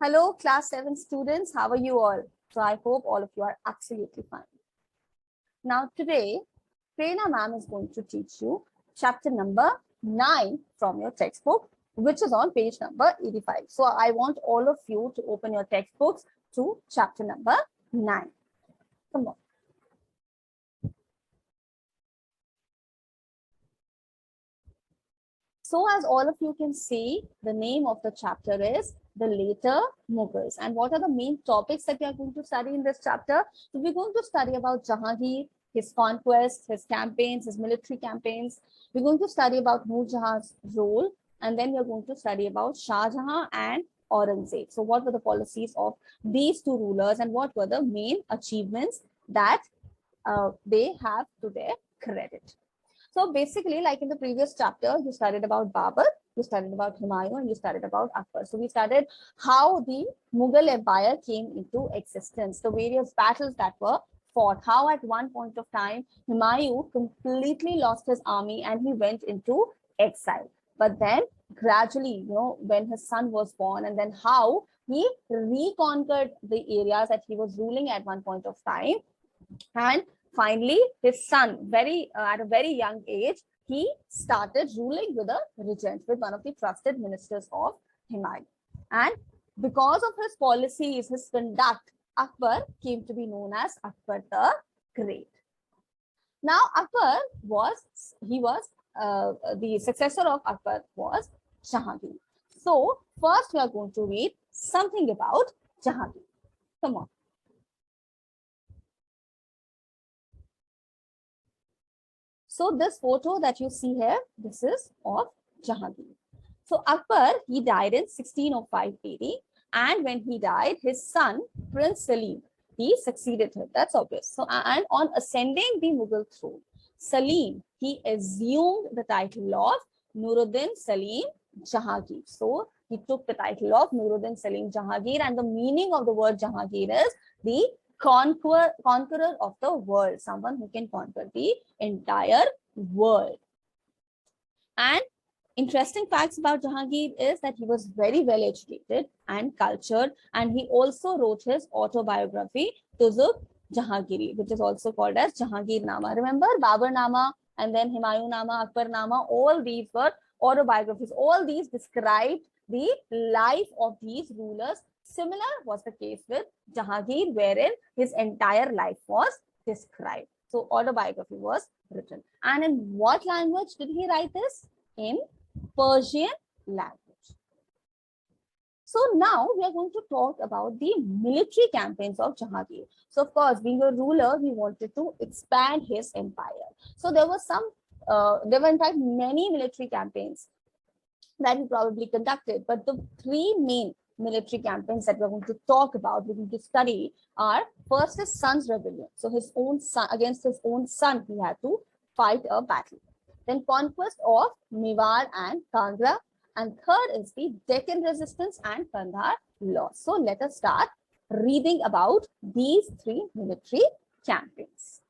Hello, class 7 students. How are you all? So I hope all of you are absolutely fine. Now today, Prerna ma'am is going to teach you chapter number 9 from your textbook, which is on page number 85. So I want all of you to open your textbooks to chapter number 9. Come on. So as all of you can see, the name of the chapter is the Later Mughals. And what are the main topics that we are going to study in this chapter? So we're going to study about Jahangir, his conquests, his campaigns, his military campaigns. We're going to study about Mujahaf's role, and then we're going to study about Shah Jahan and Aurangzeb. So what were the policies of these two rulers and what were the main achievements that they have to their credit? So basically, like in the previous chapter, you studied about Babur, you studied about Humayun, and you studied about Akbar. So we studied how the Mughal Empire came into existence, the various battles that were fought, how at one point of time, Humayun completely lost his army and he went into exile. But then gradually, when his son was born, and then how he reconquered the areas that he was ruling at one point of time. And finally, his son, at a very young age, he started ruling with a regent, with one of the trusted ministers of Humayun. And because of his policies, his conduct, Akbar came to be known as Akbar the Great. Now, Akbar the successor of Akbar was Jahadi. So, first we are going to read something about Jahadi. Come on. So this photo that you see here, this is of Jahangir. So Akbar, he died in 1605 AD, and when he died, his son, Prince Salim, he succeeded him. That's obvious. So, and on ascending the Mughal throne, Salim, he assumed the title of Nuruddin Salim Jahangir. So he took the title of Nuruddin Salim Jahangir, and the meaning of the word Jahangir is the conqueror of the world, someone who can conquer the entire world. And interesting facts about Jahangir is that he was very well educated and cultured, and he also wrote his autobiography, Tuzuk Jahangiri, which is also called as Jahangir Nama. Remember Babur Nama and then Humayun Nama, Akbar Nama, all these were autobiographies. All these described the life of these rulers. Similar was the case with Jahangir, wherein his entire life was described. So autobiography was written. And in what language did he write this? In Persian language. So now we are going to talk about the military campaigns of Jahangir. So of course, being a ruler, he wanted to expand his empire. So there were in fact many military campaigns that he probably conducted, but the three main military campaigns that we're going to talk about, we're going to study, are first his son's rebellion. So his own son, against his own son, he had to fight a battle. Then conquest of Mewar and Kangra. And third is the Deccan resistance and Kandahar loss. So let us start reading about these three military campaigns.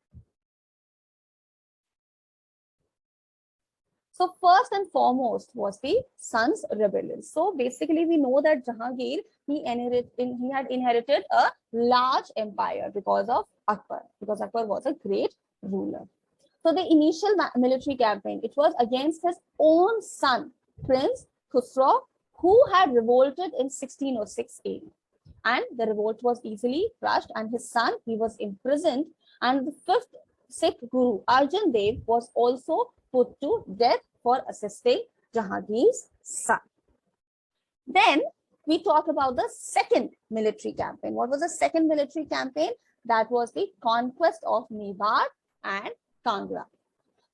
So first and foremost was the son's rebellion. So basically, we know that Jahangir, he had inherited a large empire because of Akbar, because Akbar was a great ruler. So the initial military campaign, it was against his own son, Prince Khusro, who had revolted in 1606 AD. And the revolt was easily crushed, and his son, he was imprisoned, and the fifth Sikh Guru, Arjan Dev, was also put to death for assisting Jahangir's son. Then we talk about the second military campaign. What was the second military campaign? That was the conquest of Mewar and Kangra.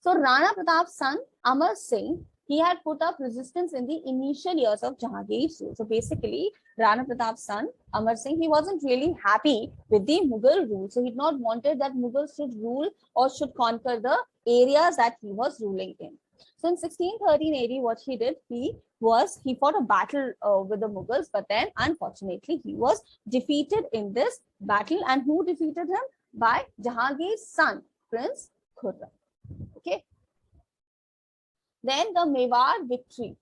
So Rana Pratap's son, Amar Singh, he had put up resistance in the initial years of Jahangir's rule. So basically, Rana Pratap's son, Amar Singh, he wasn't really happy with the Mughal rule. So he did not wanted that Mughals should rule or should conquer the areas that he was ruling in. So in 1613 AD, what he did, he fought a battle with the Mughals, but then unfortunately he was defeated in this battle. And who defeated him? By Jahangir's son, Prince Khurram. Okay. Then the Mewar Victory.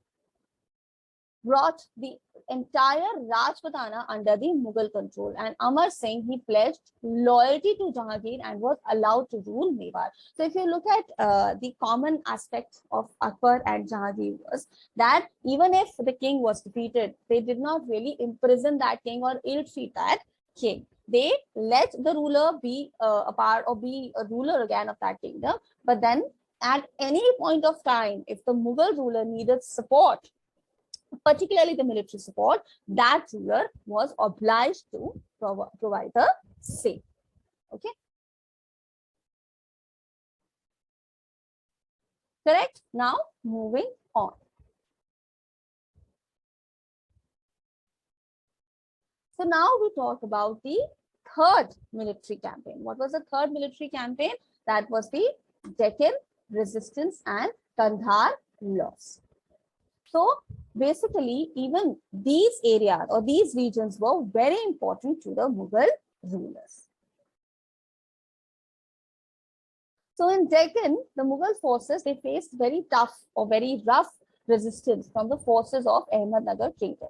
brought the entire Rajputana under the Mughal control, and Amar Singh, he pledged loyalty to Jahangir and was allowed to rule Mewar. So if you look at the common aspect of Akbar and Jahangir was that even if the king was defeated, they did not really imprison that king or ill-treat that king. They let the ruler be a part or be a ruler again of that kingdom. But then at any point of time, if the Mughal ruler needed support, particularly the military support, that ruler was obliged to provide the same. Okay. Correct? Now, moving on. So now we talk about the third military campaign. What was the third military campaign? That was the Deccan resistance and Kandahar loss. So basically, even these areas or these regions were very important to the Mughal rulers. So in Deccan, the Mughal forces, they faced very tough or very rough resistance from the forces of Ahmednagar kingdom.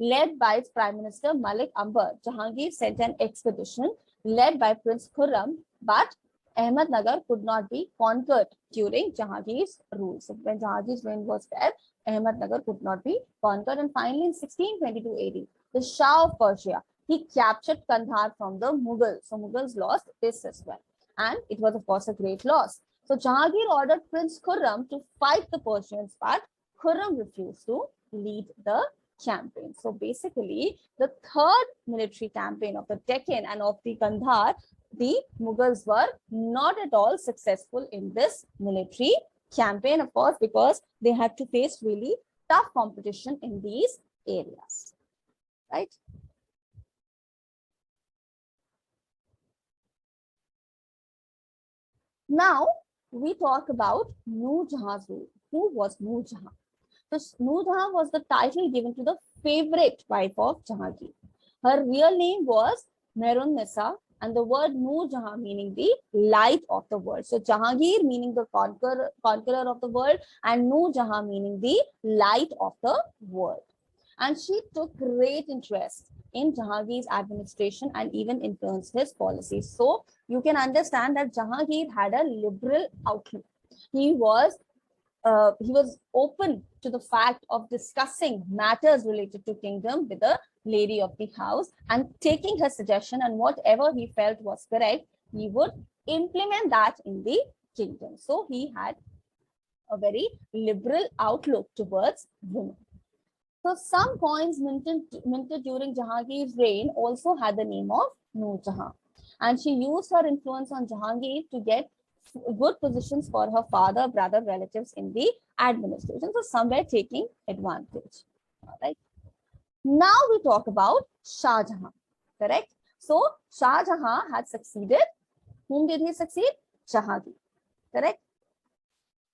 Led by its Prime Minister Malik Ambar, Jahangir sent an expedition led by Prince Khurram, but Ahmednagar could not be conquered during Jahangir's rule. So when Jahangir's reign was there, Ahmednagar could not be conquered. And finally, in 1622 AD, the Shah of Persia, he captured Kandahar from the Mughals. So Mughals lost this as well. And it was, of course, a great loss. So Jahangir ordered Prince Khurram to fight the Persians, but Khurram refused to lead the campaign. So basically, the third military campaign of the Deccan and of the Kandahar, the Mughals were not at all successful in this military campaign, of course, because they had to face really tough competition in these areas, right? Now, we talk about Noor Jahan's rule. Who was Noor Jahan? So Noor Jahan was the title given to the favorite wife of Jahangir. Her real name was Mehrun Nisa, and the word Noor Jahan meaning the light of the world. So Jahangir meaning the conqueror of the world, and Noor Jahan meaning the light of the world. And she took great interest in Jahangir's administration and even influenced his policies. So you can understand that Jahangir had a liberal outlook. He was open to the fact of discussing matters related to kingdom with the lady of the house and taking her suggestion, and whatever he felt was correct, he would implement that in the kingdom. So he had a very liberal outlook towards women. So some coins minted during Jahangir's reign also had the name of Noor Jahan, and she used her influence on Jahangir to get good positions for her father, brother, relatives in the administration. So somewhere taking advantage. All right. Now we talk about Shah Jahan. Correct. So Shah Jahan had succeeded. Whom did he succeed? Jahangir. Correct.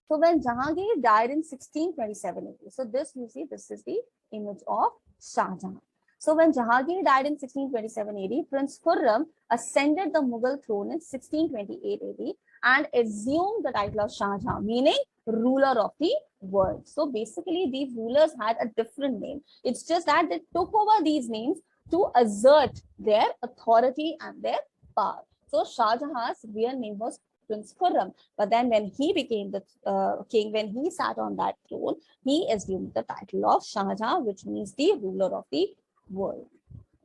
So when Jahangir died in 1627 AD, so this you see, this is the image of Shah Jahan. So when Jahangir died in 1627 AD, Prince Khurram ascended the Mughal throne in 1628 AD and assumed the title of Shah Jahan, meaning ruler of the world. So basically, these rulers had a different name. It's just that they took over these names to assert their authority and their power. So Shah Jahan's real name was Prince Khurram, but then when he became the king, when he sat on that throne, he assumed the title of Shah Jahan, which means the ruler of the world.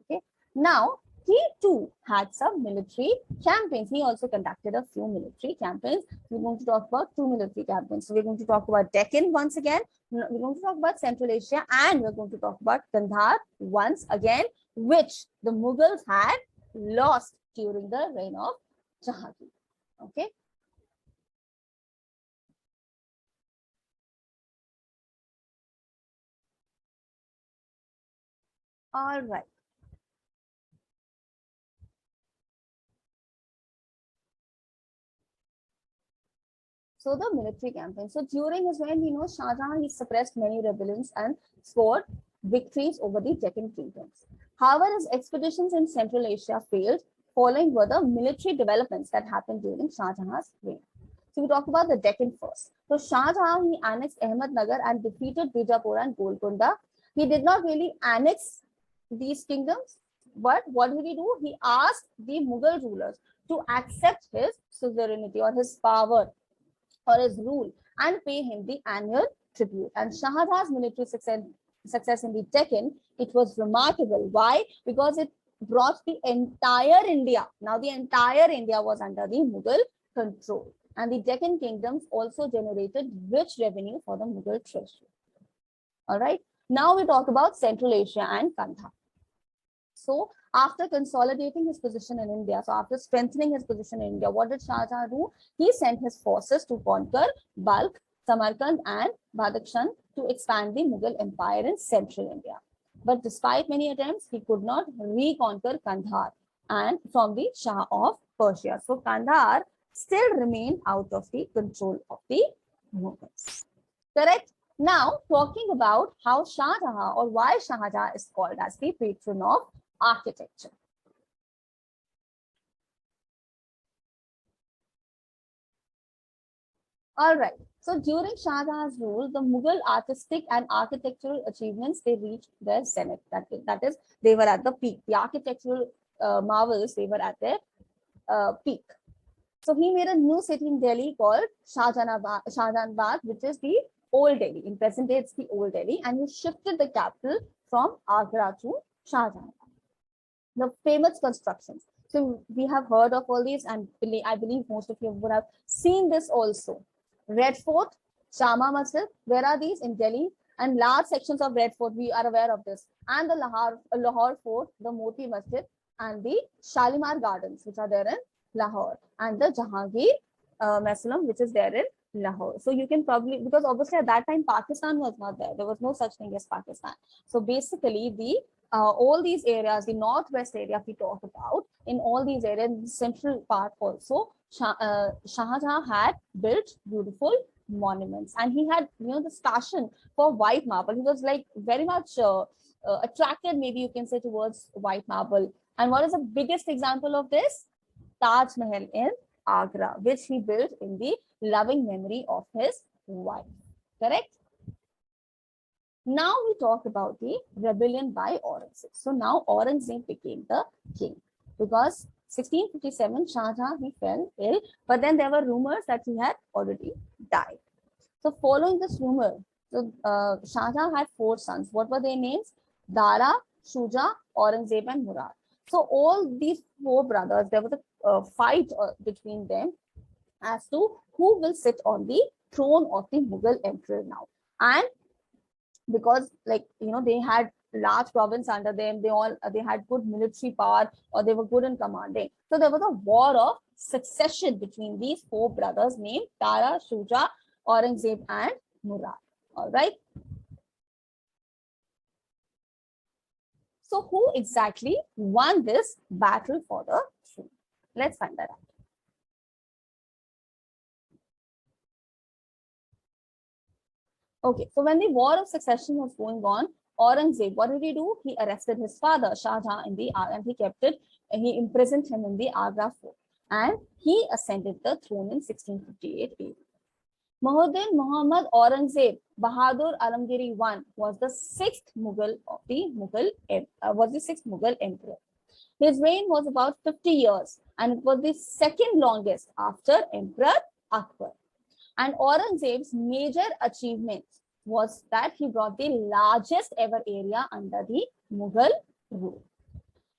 Okay. Now, he too had some military campaigns. He also conducted a few military campaigns. We're going to talk about two military campaigns. So we're going to talk about Deccan once again. We're going to talk about Central Asia, and we're going to talk about Kandahar once again, which the Mughals had lost during the reign of Jahadi. Okay. All right. So the military campaign. So during his reign, we know Shah Jahan, he suppressed many rebellions and scored victories over the Deccan kingdoms. However, his expeditions in Central Asia failed. Following were the military developments that happened during Shah Jahan's reign. So we talk about the Deccan first. So Shah Jahan, he annexed Ahmednagar and defeated Bijapur and Golconda. He did not really annex these kingdoms, but what did he do? He asked the Mughal rulers to accept his suzerainty or his power or his rule and pay him the annual tribute. And Shah Jahan's military success in the Deccan, it was remarkable. Why? Because it brought the entire India. Now the entire India was under the Mughal control. And the Deccan kingdoms also generated rich revenue for the Mughal treasury. All right. Now we talk about Central Asia and Kandahar. So after consolidating his position in India, so after strengthening his position in India, what did Shah Jahan do? He sent his forces to conquer Balkh, Samarkand and Badakhshan to expand the Mughal Empire in central India. But despite many attempts, he could not reconquer Kandahar and from the Shah of Persia. So Kandahar still remained out of the control of the Mughals. Correct? Now, talking about how Shah Jahan or why Shah Jahan is called as the patron of architecture. All right. So during Shah Jahan's rule, the Mughal artistic and architectural achievements, they reached their zenith. That is, they were at the peak. The architectural marvels, they were at their peak. So he made a new city in Delhi called Shah Jahanabad, which is the old Delhi. In present day, it's the old Delhi, and he shifted the capital from Agra to Shah Jahan. The famous constructions. So we have heard of all these, and I believe most of you would have seen this also. Red Fort, Jama Masjid, where are these? In Delhi, and large sections of Red Fort, we are aware of this. And the Lahore Fort, the Moti Masjid, and the Shalimar Gardens, which are there in Lahore, and the Jahangir Mausoleum, which is there in Lahore. So you can probably, because obviously at that time Pakistan was not there. There was no such thing as Pakistan. So basically the all these areas, the northwest area, if we talk about, in all these areas, the central part also, Shah Jahan had built beautiful monuments, and he had, you know, this passion for white marble. He was like very much attracted, maybe you can say, towards white marble. And what is the biggest example of this? Taj Mahal in Agra, which he built in the loving memory of his wife. Correct? Now we talk about the rebellion by Aurangzeb. So now Aurangzeb became the king because 1657 Shah Jahan, he fell ill, but then there were rumors that he had already died. So following this rumor, so Shah Jahan had 4 sons. What were their names? Dara, Shuja, Aurangzeb and Murad. So all these 4 brothers, there was a fight between them as to who will sit on the throne of the Mughal emperor now. And because, like, you know, they had large province under them, they had good military power, or they were good in commanding. So there was a war of succession between these 4 brothers named Dara, Shuja, Aurangzeb and Murad. All right. So who exactly won this battle for the throne? Let's find that out. Okay, so when the war of succession was going on, Aurangzeb, what did he do? He arrested his father, Shah Jahan, in the and he kept it, and he imprisoned him in the Agra fort. And he ascended the throne in 1658 AD. Muhyiddin Muhammad Aurangzeb Bahadur Alamgiri I was the 6th Mughal of the Mughal emperor. His reign was about 50 years, and it was the 2nd longest after Emperor Akbar. And Aurangzeb's major achievement was that he brought the largest ever area under the Mughal rule.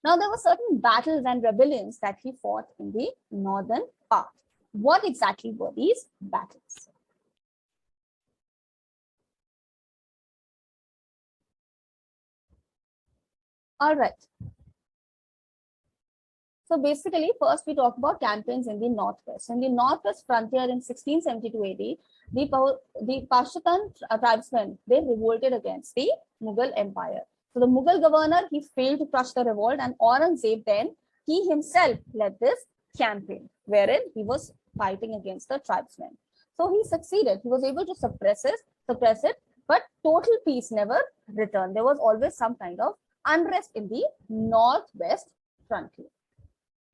Now, there were certain battles and rebellions that he fought in the northern part. What exactly were these battles? All right. So basically, first we talk about campaigns in the northwest. In the northwest frontier in 1672 AD, the Pashtun tribesmen, they revolted against the Mughal Empire. So the Mughal governor, he failed to crush the revolt, and Aurangzeb then, he himself led this campaign, wherein he was fighting against the tribesmen. So he succeeded. He was able to suppress it, but total peace never returned. There was always some kind of unrest in the northwest frontier.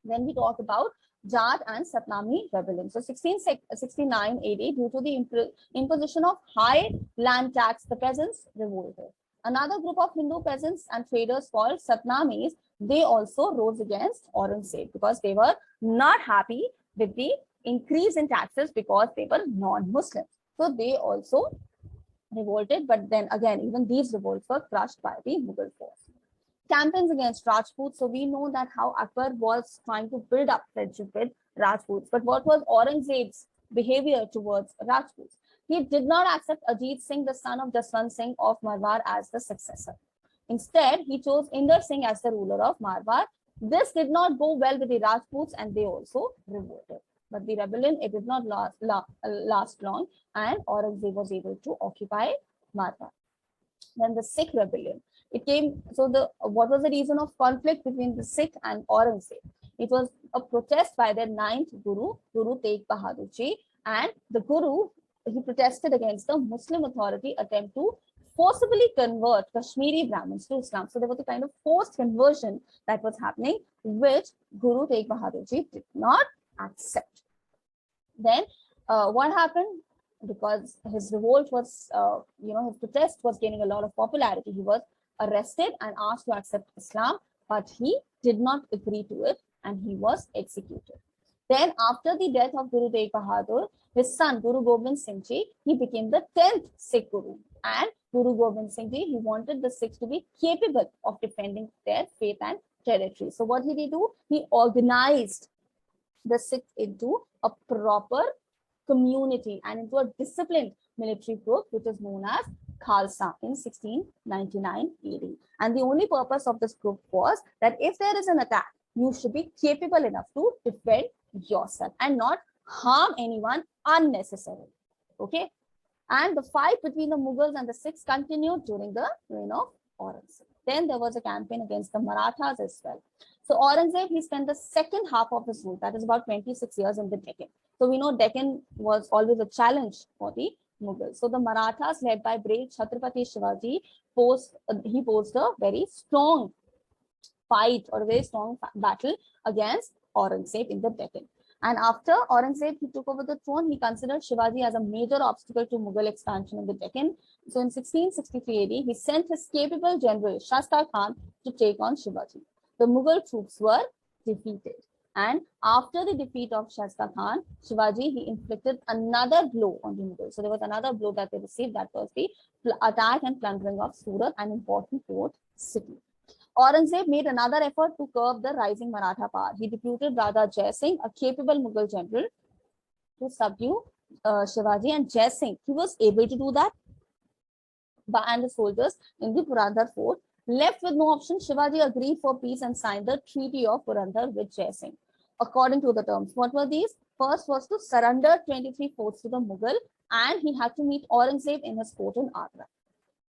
Then we talk about Jat and Satnami rebellion. So 1669 AD, due to the imposition of high land tax, the peasants revolted. Another group of Hindu peasants and traders called Satnamis, they also rose against Aurangzeb because they were not happy with the increase in taxes because they were non-Muslims. So they also revolted, but then again, even these revolts were crushed by the Mughal force. Campaigns against Rajputs. So we know that how Akbar was trying to build up friendship with Rajputs. But what was Aurangzeb's behavior towards Rajputs? He did not accept Ajit Singh, the son of Jaswant Singh of Marwar, as the successor. Instead, he chose Inder Singh as the ruler of Marwar. This did not go well with the Rajputs and they also revolted. But the rebellion, it did not last long, and Aurangzeb was able to occupy Marwar. Then the Sikh rebellion. It came, so what was the reason of conflict between the Sikh and Aurangzeb? It was a protest by their ninth Guru, Guru Tegh Bahadur Ji, and the Guru, he protested against the Muslim authority attempt to forcibly convert Kashmiri Brahmins to Islam. So there was a kind of forced conversion that was happening, which Guru Tegh Bahadur Ji did not accept. Then what happened? Because his revolt was, his protest was gaining a lot of popularity. He was arrested and asked to accept Islam, but he did not agree to it and he was executed. Then after the death of Guru Tegh Bahadur, his son Guru Gobind Singh Ji, he became the 10th Sikh Guru. And Guru Gobind Singh Ji, he wanted the Sikhs to be capable of defending their faith and territory. So what did he do? He organized the Sikhs into a proper community and into a disciplined military group, which is known as Khalsa in 1699 AD. And the only purpose of this group was that if there is an attack, you should be capable enough to defend yourself and not harm anyone unnecessarily. Okay. And the fight between the Mughals and the Sikhs continued during the reign of Aurangzeb. Then there was a campaign against the Marathas as well. So Aurangzeb, he spent the second half of his rule, that is about 26 years in the Deccan. So we know Deccan was always a challenge for the Mughals. So the Marathas, led by brave Chhatrapati Shivaji, posed a very strong fight or a very strong battle against Aurangzeb in the Deccan. And after Aurangzeb, he took over the throne, he considered Shivaji as a major obstacle to Mughal expansion in the Deccan. So in 1663 AD, he sent his capable general Shasta Khan to take on Shivaji. The Mughal troops were defeated. And after the defeat of Shasta Khan, Shivaji, he inflicted another blow on the Mughals. So there was another blow that they received, that was the attack and plundering of Surat, an important port city. Aurangzeb made another effort to curb the rising Maratha power. He deputed Radha Jai Singh, a capable Mughal general, to subdue Shivaji, and Jai Singh, he was able to do that. And the soldiers in the Purandar fort, left with no option, Shivaji agreed for peace and signed the Treaty of Purandar with Jai Singh. According to the terms, what were these? First was to surrender 23 forts to the Mughal, and he had to meet Aurangzeb in his fort in Agra.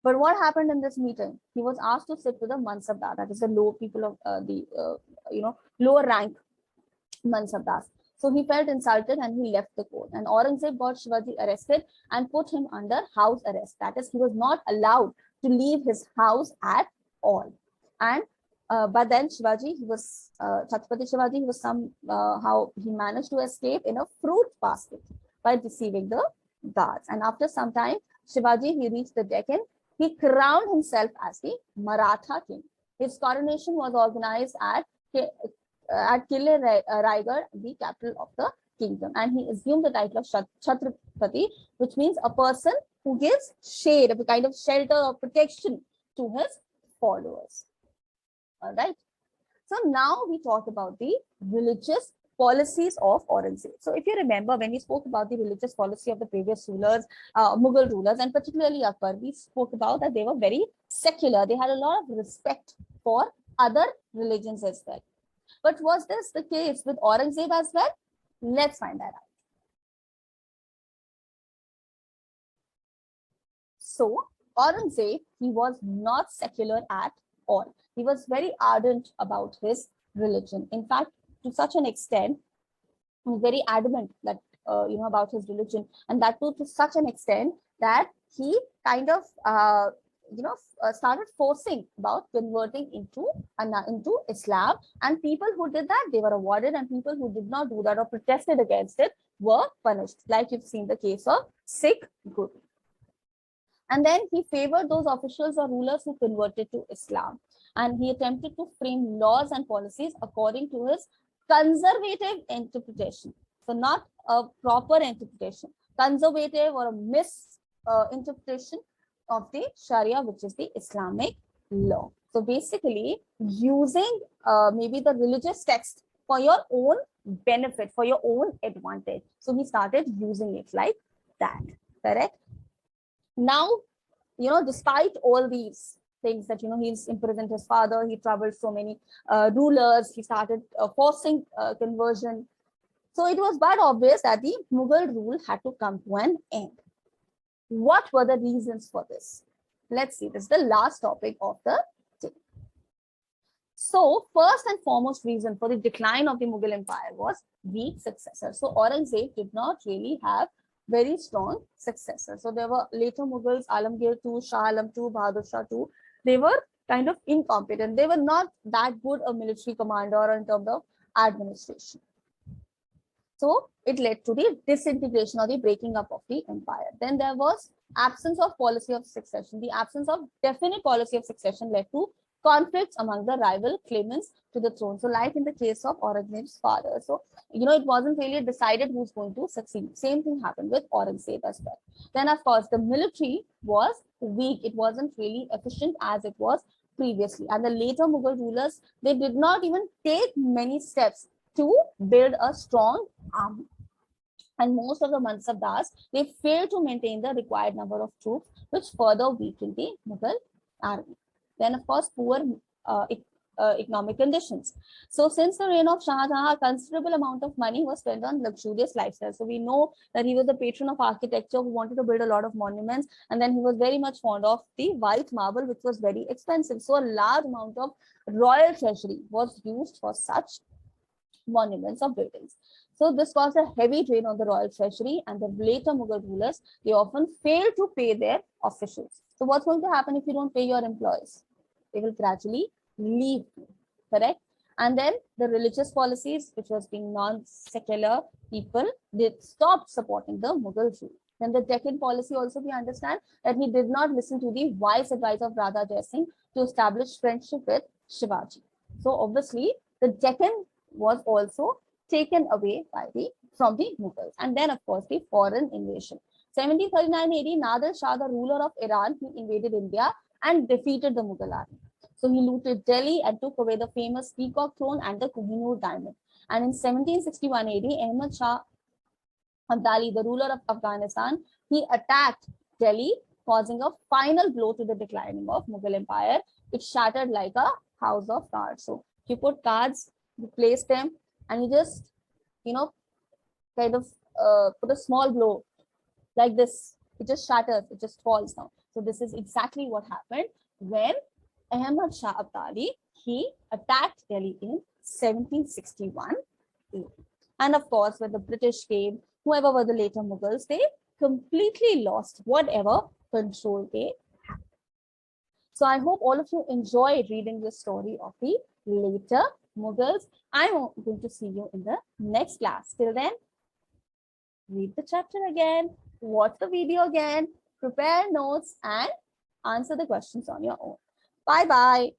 But what happened in this meeting? He was asked to sit with the Mansabdar, that is the low people of lower rank Mansabdars. So he felt insulted and he left the court. And Aurangzeb got Shivaji arrested and put him under house arrest. That is, he was not allowed to leave his house at all. And but then Shivaji, Chhatrapati Shivaji, he was somehow he managed to escape in a fruit basket by deceiving the guards. And after some time, Shivaji, he reached the Deccan. He crowned himself as the Maratha king. His coronation was organized at Kile Raigad, the capital of the kingdom. And he assumed the title of Chhatrapati, which means a person who gives shade, a kind of shelter or protection to his followers. All right. So now we talk about the religious policies of Aurangzeb. So if you remember, when we spoke about the religious policy of the previous rulers, Mughal rulers, and particularly Akbar, we spoke about that they were very secular. They had a lot of respect for other religions as well. But was this the case with Aurangzeb as well? Let's find that out. So Aurangzeb, he was not secular at all. He was very ardent about his religion. In fact, to such an extent, he was very adamant that about his religion, and that too to such an extent that he kind of started forcing about converting into Islam, and people who did that, they were awarded, and people who did not do that or protested against it were punished, like you've seen the case of Sikh Guru. And then he favored those officials or rulers who converted to Islam. And he attempted to frame laws and policies according to his conservative interpretation. So not a proper interpretation, conservative or a misinterpretation of the Sharia, which is the Islamic law. So basically using maybe the religious text for your own benefit, for your own advantage. So he started using it like that, correct? Now, despite all these things that, he's imprisoned his father, he troubled so many rulers, he started forcing conversion. So it was but obvious that the Mughal rule had to come to an end. What were the reasons for this? Let's see, this is the last topic of the day. So first and foremost reason for the decline of the Mughal Empire was weak successors. So Aurangzeb did not really have very strong successors. So there were later Mughals, Alamgir II, Shah Alam II, Bahadur Shah II. They were kind of incompetent. They were not that good a military commander or in terms of administration. So it led to the disintegration or the breaking up of the empire. Then there was absence of policy of succession. The absence of definite policy of succession led to conflicts among the rival claimants to the throne. So like in the case of Aurangzeb's father. So, it wasn't really decided who's going to succeed. Same thing happened with Aurangzeb as well. Then of course, the military was weak. It wasn't really efficient as it was previously. And the later Mughal rulers, they did not even take many steps to build a strong army. And most of the Mansabdars, they failed to maintain the required number of troops, which further weakened the Mughal army. Then, of course, poor economic conditions. So since the reign of Shah Jahan, a considerable amount of money was spent on luxurious lifestyle. So we know that he was a patron of architecture who wanted to build a lot of monuments. And then he was very much fond of the white marble, which was very expensive. So a large amount of royal treasury was used for such monuments or buildings. So this caused a heavy drain on the royal treasury, and the later Mughal rulers, they often fail to pay their officials. So what's going to happen if you don't pay your employees? They will gradually leave you, correct? And then the religious policies, which was being non-secular people, they stopped supporting the Mughal rule. Then the Deccan policy also, we understand that he did not listen to the wise advice of Radha Jai Singh to establish friendship with Shivaji. So obviously the Deccan was also taken away from the Mughals. And then of course the foreign invasion. 1739 AD, Nadir Shah, the ruler of Iran, he invaded India and defeated the Mughal army. So he looted Delhi and took away the famous Peacock throne and the Kohinoor diamond. And in 1761 AD, Ahmad Shah Abdali, the ruler of Afghanistan, he attacked Delhi, causing a final blow to the declining of Mughal Empire. It shattered like a house of cards. So you put cards, you place them, and you just, kind of put a small blow like this. It just shatters, it just falls down. So this is exactly what happened when Ahmad Shah Abdali, he attacked Delhi in 1761. And of course, when the British came, whoever were the later Mughals, they completely lost whatever control they had. So I hope all of you enjoyed reading the story of the later Mughals. I'm going to see you in the next class. Till then, read the chapter again, watch the video again, prepare notes, and answer the questions on your own. Bye-bye.